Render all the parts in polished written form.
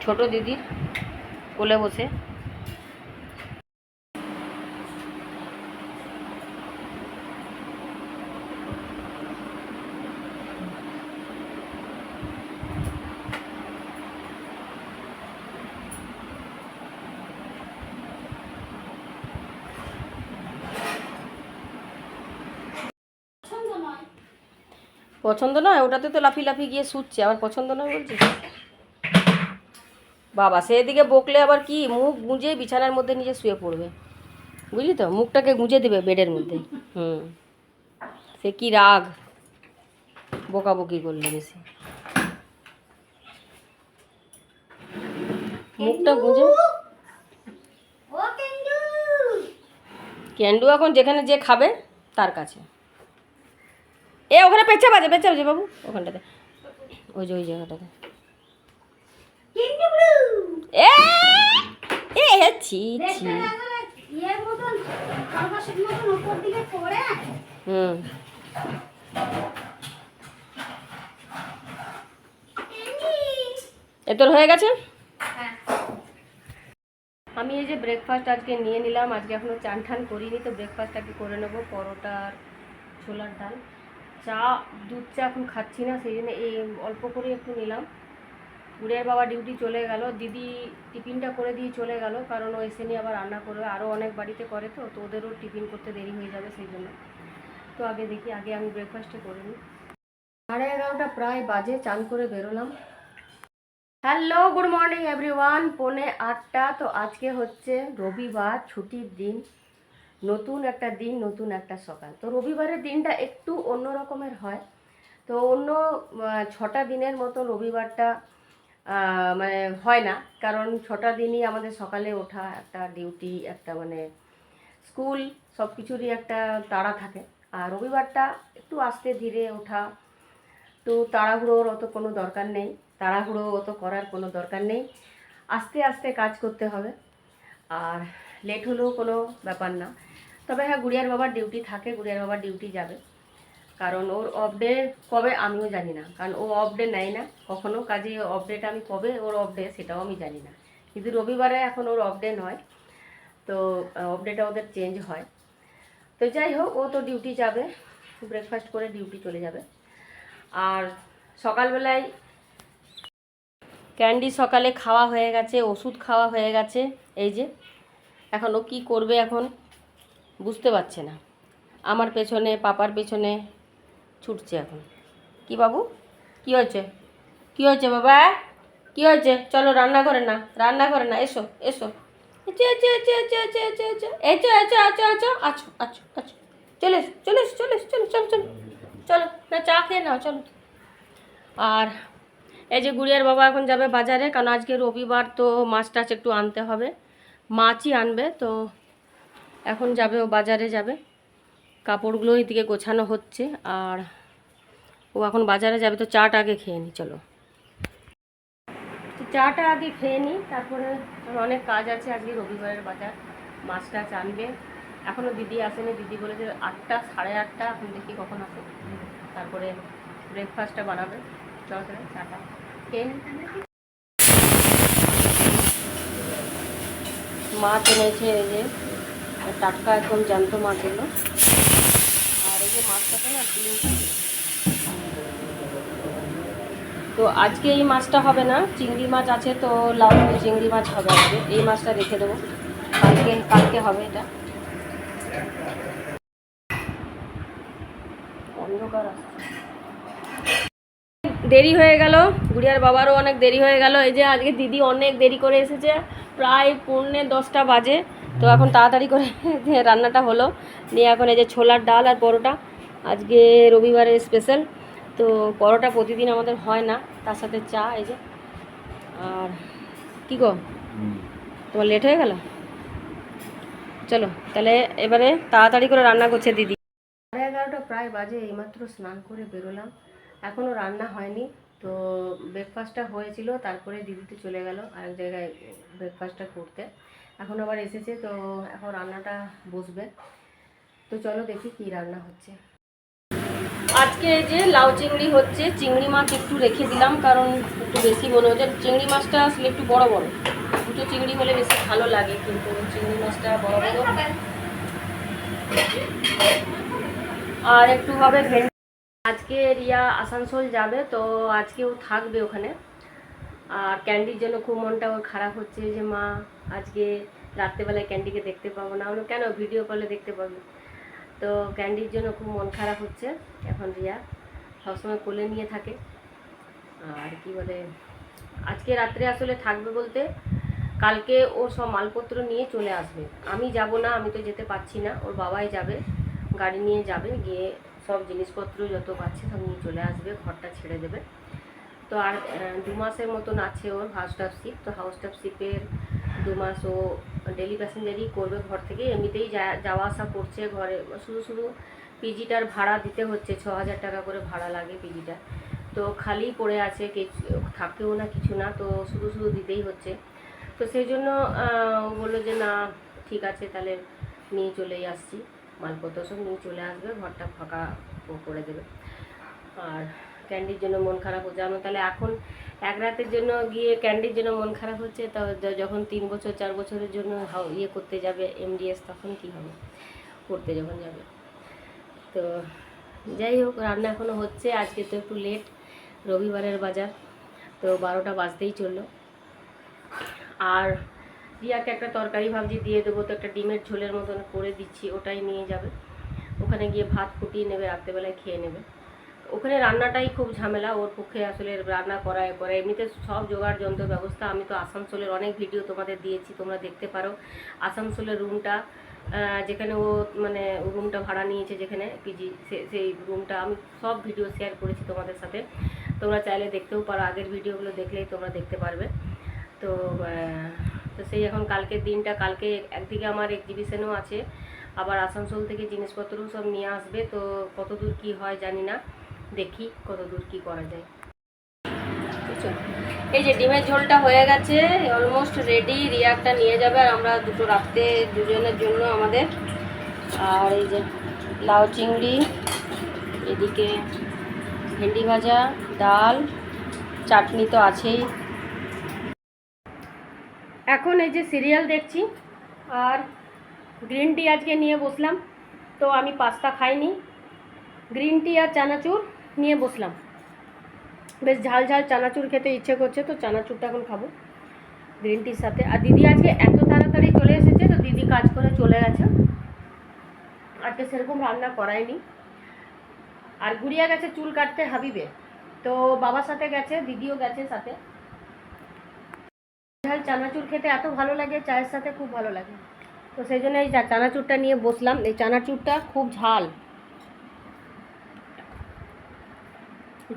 ছোট দিদির কোলে বসে। পছন্দ নয়, ওটাতে তো লাফি লাফি গিয়ে শুচ্ছে, আবার পছন্দ নয় বলছি। বাবা সেদিকে বকলে আবার কি মুখ গুঁজে বিছানার মধ্যে নিজে শুয়ে পড়বে, বুঝলি তো, মুখটাকে গুঁজে দেবে বেডের মধ্যে। সে কি রাগ, বকাবকি করলে বেশি, মুখটা গুঁজে। ক্যান্ডু এখন যেখানে যে খাবে তার কাছে। এ ওখানে পেঁচা বাজে বাবু, ওখানটাতে, ওই যে ওই জায়গাটাতে। ছি ছি। এ তোর হয়ে গেছে। আমি এই যে ব্রেকফাস্ট আজকে নিয়ে নিলাম, আজকে এখনও চান ঠান করিনি, তো ব্রেকফাস্ট আজকে করে নেবো। পরোটা আর ছোলার ডাল। চা, দুধ চা এখন খাচ্ছি না, সেই জন্য এই অল্প করে একটু নিলাম। গুড়িয়ার বাবা ডিউটি চলে গেল, দিদি টিফিনটা করে দিয়ে চলে গেল, কারণ ও এসে নিয়ে আবার রান্না করবে, আরও অনেক বাড়িতে করে, তো ওদেরও টিফিন করতে দেরি হয়ে যাবে, সেই জন্য। তো আগে দেখি, আগে আমি ব্রেকফাস্টে করে নিই। 11:30 প্রায় বাজে, চান করে বেরোলাম। Hello, good morning everyone. 7:45। তো আজকে হচ্ছে রবিবার, ছুটির দিন, নতুন একটা দিন, নতুন একটা সকাল। তো রবিবারের দিনটা একটু অন্য রকমের হয়। তো অন্য 6টা দিনের মতো রবিবারটা মানে হয় না, কারণ 6টা দিনই আমাদের সকালে ওঠা, একটা ডিউটি, একটা মানে স্কুল, সব কিছুরই একটা তাড়া থাকে। আর রবিবারটা একটু আস্তে ধীরে ওঠা, তো তাড়াহুড়োর অত কোনো দরকার নেই, তাড়াহুড়ো অত করার কোনো দরকার নেই, আস্তে আস্তে কাজ করতে হবে। আর লেট হলেও কোনো ব্যাপার না। তবে হ্যাঁ, গুড়িয়ার বাবার ডিউটি থাকে, গুড়িয়ার বাবার ডিউটি যাবে, কারণ ওর অফ ডে কবে আমিও জানি না, কারণ ও অফ ডে নেয় না কখনো, কাজে অফ ডেটা আমি কবে ওর অফ ডে সেটাও আমি জানি না। কিন্তু রবিবারে এখন ওর অফ ডে নয়, তো অফ ডেটা ওদের চেঞ্জ হয়। তো যাই হোক, ও তো ডিউটি যাবে, ব্রেকফাস্ট করে ডিউটি চলে যাবে। আর সকালবেলায় ক্যান্ডি সকালে খাওয়া হয়ে গেছে, ওষুধ খাওয়া হয়ে গেছে। এই যে এখন ও কী করবে এখন বুঝতে পারছে না, আমার পেছনে পাপার পেছনে ছুটছে এখন। কি বাবু, কি হয়েছে, কি হয়েছে বাবা, কি হয়েছে? চলো রান্না করে না, রান্না করে না, এসো এসো, আছো আছো আছো, চলে এসো চলে এসো চলে এসো, চলো চলো চলো চলো, না চা খেয়ে নাও চলো। আর এই যে গুড়িয়ার বাবা এখন যাবে বাজারে, কারণ আজকে রবিবার, তো মাছ টাছ একটু আনতে হবে, মাছই আনবে। তো এখন যাবে, ও বাজারে যাবে, কাপড়গুলো এদিকে গোছানো হচ্ছে, আর ও এখন বাজারে যাবে। তো চাটা আগে খেয়ে নিই, চলো তো চাটা আগে খেয়ে নিই, তারপরে অনেক কাজ আছে আজকে রবিবারের বাজার, মাছ টাছ আনবে। এখনও দিদি আসেনি, দিদি বলেছে 8টা, 8:30, এখন দেখি কখন আসে, তারপরে ব্রেকফাস্টটা বানাবে। চলো তাহলে চাটা খেয়ে নিই। মাছ এনেছে, এই যে টাটকা একদম জ্যান্ত মাছ এলো, আর এই যে মাছটাতে না ডিম। তো আজকে এই মাছটা হবে না, চিংড়ি মাছ আছে, তো লাউ চিংড়ি মাছ হবে আজকে, এই মাছটা রেখে দেবো, কালকে হবে এটা। অন্ধকার দেরি হয়ে গেল, গুড়িয়ার বাবারও অনেক দেরি হয়ে গেল। এই যে আজকে দিদি অনেক দেরি করে এসেছে, প্রায় 9:45 বাজে। তো এখন তাড়াতাড়ি করে রান্নাটা হলো, নিয়ে এখন এই যে ছোলার ডাল আর পরোটা, আজকে রবিবারের স্পেশাল। তো পরোটা প্রতিদিন আমাদের হয় না, তার সাথে চা। এই যে, আর কী গো, তোমার লেট হয়ে গেল? চলো তাহলে এবারে তাড়াতাড়ি করে রান্না করছে দিদি। 11:30 প্রায় বাজে, এইমাত্র স্নান করে বেরোলাম, এখনও রান্না হয়নি। তো ব্রেকফাস্টটা হয়েছিল, তারপরে দিদিতে চলে গেল আরেক জায়গায় ব্রেকফাস্টটা করতে, এখন আবার এসেছে, তো এখন রান্নাটা বসবে। তো চলো দেখি কি রান্না হচ্ছে। আজকে এই যে লাউ চিংড়ি হচ্ছে, চিংড়ি মাছ একটু রেখে দিলাম কারণ একটু বেশি মনে হচ্ছে। চিংড়ি মাছটা আসলে একটু বড় বড়, দুটো চিংড়ি হলে বেশি ভালো লাগে, কিন্তু চিংড়ি মাছটা বড় বড়। আর একটু হবে ভেন্ডি। আজকে রিয়া আসানসোল যাবে, তো আজকেও থাকবে ওখানে। আর ক্যান্ডির জন্য খুব মনটা ওর খারাপ হচ্ছে যে মা আজকে রাত্রেবেলায় ক্যান্ডিকে দেখতে পাবো না। আমরা কেন, ভিডিও কলে দেখতে পাবো। তো ক্যান্ডির জন্য খুব মন খারাপ হচ্ছে এখন। রিয়া সবসময় কোলে নিয়ে থাকে। আর কি বলে, আজকে রাত্রে আসলে থাকবে বলতে কালকে ওর সব মালপত্র নিয়ে চলে আসবে। আমি যাব না, আমি তো যেতে পারছি না, ওর বাবাই যাবে, গাড়ি নিয়ে যাবে, গিয়ে সব জিনিসপত্র যত পাচ্ছে সব নিয়ে চলে আসবে, ঘরটা ছেড়ে দেবে। তো আর 2 মাসের মতন আছে ওর হাউস টাফশিপ। তো হাউস টাফশিপের 2 মাস ও ডেলি প্যাসেঞ্জারই করবে ঘর থেকে। এমনিতেই যাওয়া আসা করছে ঘরে, শুধু শুধু পিজিটার ভাড়া দিতে হচ্ছে, 6,000 টাকা করে ভাড়া লাগে পিজিটা। তো খালি পড়ে আছে, থাকেও না কিছু না, তো শুধু শুধু দিতেই হচ্ছে। তো সেই জন্য বললো যে না ঠিক আছে তাহলে নিয়ে চলেই আসছি, মালপত্র সব নিয়ে চলে আসবে, ঘরটা ফাঁকা করে দেবে। আর ক্যান্ডির জন্য মন খারাপ হচ্ছে আমার। তাহলে এখন এক রাতের জন্য গিয়ে ক্যান্ডির জন্য মন খারাপ হচ্ছে, তা যখন 3 বছর 4 বছরের জন্য ইয়ে করতে যাবে MDS, তখন কি হবে করতে যখন যাবে। তো যাই হোক, রান্না এখনও হচ্ছে। আজকে তো একটু লেট, রবিবারের বাজার, তো 12টা বাজতেই চললো। আর রিয়াকে একটা তরকারি ভাবছি দিয়ে দেবো, তো একটা ডিমের ঝোলের মতন করে দিচ্ছি, ওটাই নিয়ে যাবে। ওখানে গিয়ে ভাত ফুটিয়ে নেবে, রাত্রেবেলায় খেয়ে নেবে। ওখানে রান্নাটাই খুব ঝামেলা ওর পক্ষে, আসলে রান্না করা। এমনিতে সব জোগাড় যন্ত্র ব্যবস্থা আমি তো আসানসোলের অনেক ভিডিও তোমাদের দিয়েছি, তোমরা দেখতে পারো। আসানসোলের রুমটা যেখানে ও মানে রুমটা ভাড়া নিয়েছে, যেখানে পিজি, সেই রুমটা আমি সব ভিডিও শেয়ার করেছি তোমাদের সাথে। তোমরা চাইলে দেখতেও পারো, আগের ভিডিওগুলো দেখলেই তোমরা দেখতে পারবে। তো তো সেই এখন কালকের দিনটা, কালকে একদিকে আমার এক্সিবিশনও আছে, আবার আসানসোল থেকে জিনিসপত্রও সব নিয়ে আসবে। তো কত দূর কী হয় জানি না, দেখি কত দূর কী করা যায়। এই যে ডিমের ঝোলটা হয়ে গেছে, অলমোস্ট রেডি। রিয়াকটা নিয়ে যাবে আর আমরা দুটো রাখতে দুজনের জন্য আমাদের। আর এই যে লাউ চিংড়ি, এদিকে ভেন্ডি ভাজা, ডাল, চাটনি তো আছেই। এখন এই যে সিরিয়াল দেখছি আর গ্রিন টি আজকে নিয়ে বসলাম। তো আমি পাস্তা খাইনি, গ্রিন টি আর চানাচুর নিয়ে বসলাম। বেশ ঝাল ঝাল চানাচুর খেতে ইচ্ছে করছে, তো চানাচুরটা এখন খাবো গ্রিন টির সাথে। আর দিদি আজকে এত তাড়াতাড়ি চলে এসেছে, তো দিদি কাজ করে চলে গেছে, আজকে সেরকম রান্না করায়নি। আর গুড়িয়া গেছে চুল কাটতে হাবিবে, তো বাবার সাথে গেছে, দিদিও গেছে সাথে। ঝাল চানাচুর খেতে এত ভালো লাগে, চায়ের সাথে খুব ভালো লাগে। তো সেই জন্য এই চানাচুরটা নিয়ে বসলাম। এই চানাচুরটা খুব ঝাল,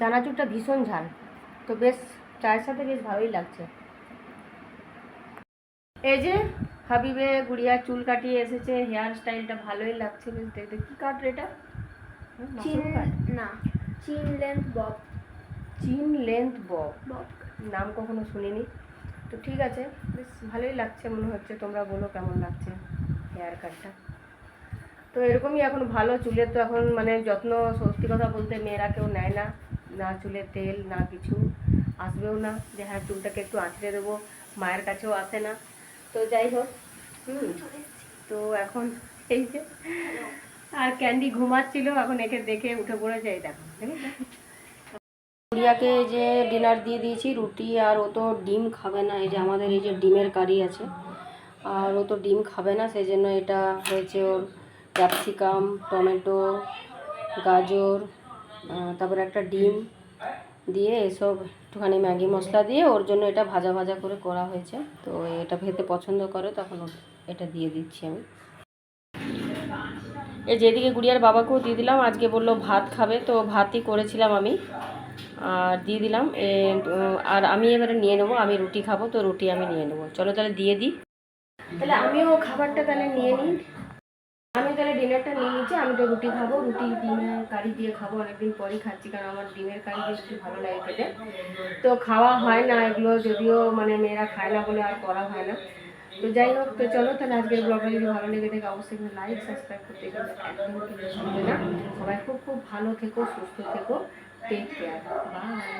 চানাচুরটা ভীষণ ঝাল, তো বেশ চায়ের সাথে বেশ ভালোই লাগছে। এই যে হাবিবে গুড়িয়া চুল কাটিয়ে এসেছে, হেয়ার স্টাইলটা ভালোই লাগছে বেশ দেখতে। কী কাট এটা? চিন লেন্থ বব। চিন লেন্থ বব, নাম কখনো শুনিনি। তো ঠিক আছে, বেশ ভালোই লাগছে মনে হচ্ছে। তোমরা বলো কেমন লাগছে হেয়ার কাটটা। তো এরকমই এখন ভালো চুলের, তো এখন মানে যত্ন, সত্যি কথা বলতে মেয়েরা কেউ নেয় না, না চুলে তেল না কিছু, আসবেও না যে হ্যাঁ চুলটাকে একটু আঁচড়ে দেবো, মায়ের কাছেও আসে না। তো যাই হোক, তো এখন এই যে আর ক্যান্ডি ঘুমাচ্ছিল, এখন একে দেখে উঠে পড়ে যাই। দেখো গুড়িয়াকে যে ডিনার দিয়ে দিয়েছি, রুটি, আর ও তো ডিম খাবে না। এই যে আমাদের এই যে ডিমের কারি আছে, আর ও তো ডিম খাবে না, সেই জন্য এটা হয়েছে ওর ক্যাপসিকাম, টমেটো, গাজর, তারপরে একটা ডিম দিয়ে এসব একটুখানি ম্যাগি মশলা দিয়ে ওর জন্য এটা ভাজা ভাজা করে করা হয়েছে। তো এটা খেতে পছন্দ করে, তখন এটা দিয়ে দিচ্ছি আমি। এই যেদিকে গুড়িয়ার বাবাকেও দিয়ে দিলাম, আজকে বললো ভাত খাবে, তো ভাতই করেছিলাম আমি, আর দিয়ে দিলাম। আর আমি এবারে নিয়ে নেবো, আমি রুটি খাবো, তো রুটি আমি নিয়ে নেবো। চলো তাহলে দিয়ে দিই, তাহলে আমিও খাবারটা তাহলে নিয়ে নিই। আমি তাহলে ডিনারটা নিয়ে নিচ্ছি, আমি তো রুটি খাবো, রুটি ডিমের কারি দিয়ে খাবো। অনেকদিন পরই খাচ্ছি, কারণ আমার ডিমের কারি বেশি ভালো লাগে খেতে। তো খাওয়া হয় না এগুলো, যদিও মানে মেয়েরা খায় না বলে আর করা হয় না। তো যাই হোক, তো চলো তাহলে আজকের ব্লগটা যদি ভালো লেগে থাকে অবশ্যই কিন্তু লাইক সাবস্ক্রাইব করতে কিন্তু একদম কিন্তু ভুলবে না। সবাই খুব খুব ভালো থেকো, সুস্থ থেকো, টেক কেয়ার, বাই।